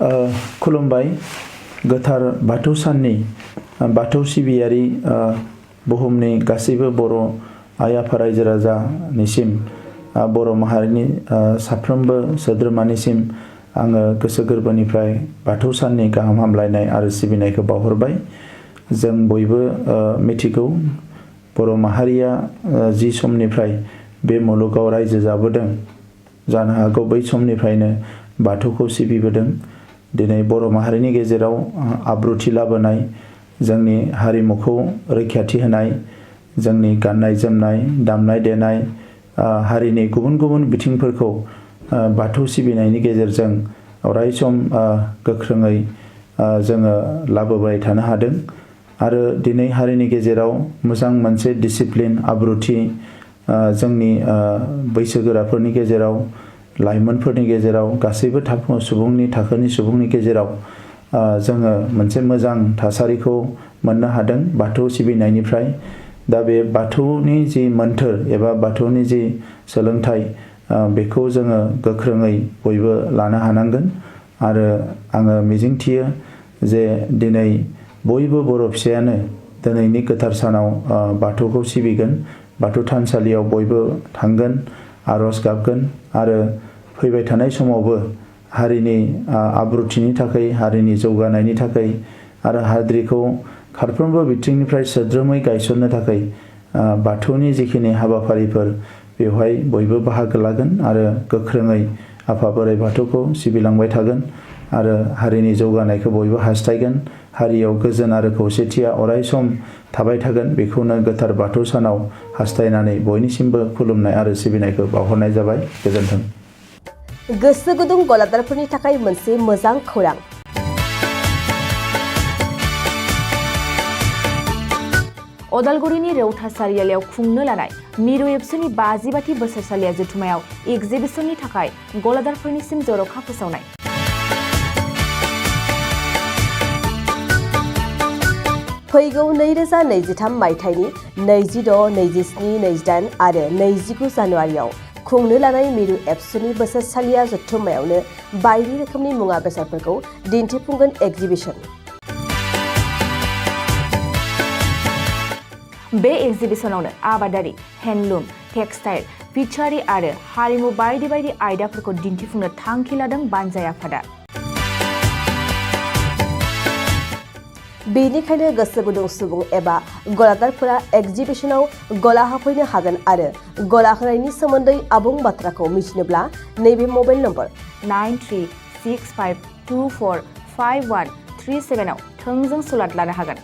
खुलुमबाय गोथार बाथौ साननि बाथौ सिबियारि बुहुमनि गासैबो बर' आइ आफा रायजो राजानिसिम बर' माहारिनि साफ्रोमबो सोद्रोमानिसिम आङो गोसो गोरबोनिफ्राय बाथौ साननि गाहाम हामलायनाय आरो सिबिनायखौ बावहरबाय। जों बयबो मिथिगौ बर' माहारिया जि समनिफ्राय बे मुलुगाव रायजो जाबोदों जानो हागौ बै समनिफ्रायनो बाथौखौ सिबिबोदों। दिनै बर' माहारिनि गेजेराव आब्रुथि लाबोनाय, जोंनि हारिमुखौ रैखाथि होनाय, जोंनि गाननाय जोमनाय, दामनाय देनाय, हारिनि गुबुन गुबुन बिथिंफोरखौ बाथौ सिबिनायनि गेजेरजों अरायसम गोख्रोङै जोङो लाबोबाय थानो हादों। आरो दिनै हारिनि गेजेराव मोजां मोनसे डिसिप्लिन आब्रुथि जोंनि बैसोगोराफोरनि गेजेराव, लाइमोनफोरनि गेजेराव, गासैबो थाखोनि सुबुंनि गेजेराव जोङो मोनसे मोजां थासारिखौ मोननो हादों बाथौ सिबिनायनिफ्राय। दा बे बाथौनि जि मोन्थोर एबा बाथौनि जि सोलोंथाइ बेखौ जोङो गोख्रोङै बयबो लानो हानांगोन। आरो आङो मिजिंथियो जे दिनै बयबो बर' फिसायानो दिनैनि गोथार सानाव बाथौखौ सिबिगोन, बाथौ थानसालियाव बयबो थांगोन, आर'ज गाबगोन आरो फैबाय थानाय समावबो हारिनि आब्रुथिनि थाखाय, हारिनि जौगानायनि थाखाय आरो हाद्रिखौ फारफ्रोमबो बिथिंनिफ्राय सोद्रोमै गायसननो थाखाय बाथौनि जिखिनि हाबाफारिफोर बेवहाय बयबो बाहागो लागोन आरो गोख्रोङै आफा बोराइ बाथौखौ सिबिलांबाय थागोन आरो हारिनि जौगानायखौ बयबो हास्थायगोन। हारियाव गोजोन आरो खौसेथिया अरायसम थाबाय थागोन। बेखौनो गोथार बाथौ सानाव हास्थायनानै बयनिसिमबो खुलुमनाय आरो सिबिनायखौ बावहरनाय जाबाय। गोजोन्थों। गोसो गुदुं गलादारफोरनि थाखाय मोनसे मोजां खौरां। अदालगुरिनि रौता सारियालियाव खुंनो लानाय मिरु एबसुनि 50 बोसोरसालिया जथुमायाव एगजिबिसननि थाखाय गलादारफोरनिसिम जर'खा फोसावनाय। फैगौ 2023 मायथाइनि 26, 27, 28 आरो 29 जानुवारियाव खुंनो लानाय मिरु एबसुनि बोसोरसालिया जथुम्मायावनो बायदि रोखोमनि मुवा बेसादफोरखौ दिन्थिफुंगोन एगजिबिसन। बे एगजिबिसनावनो आबादारि, हेन्डलुम, टेक्सटाइल, फिचारि आरो हारिमु बायदि बायदि आयदाफोरखौ दिन्थिफुंनो थांखि लादों बानजाय आफादा। बेनिखायनो गोसो गुदुं सुबुं एबा गलादारफोरा एगजिबिसनाव गला होफैनो हागोन आरो गला होनायनि सोमोन्दै आबुं बाथ्राखौ मिथिनोब्ला नैबे मबाइल नम्बर 9365245137 आव थोंजों सुलाद लानो हागोन।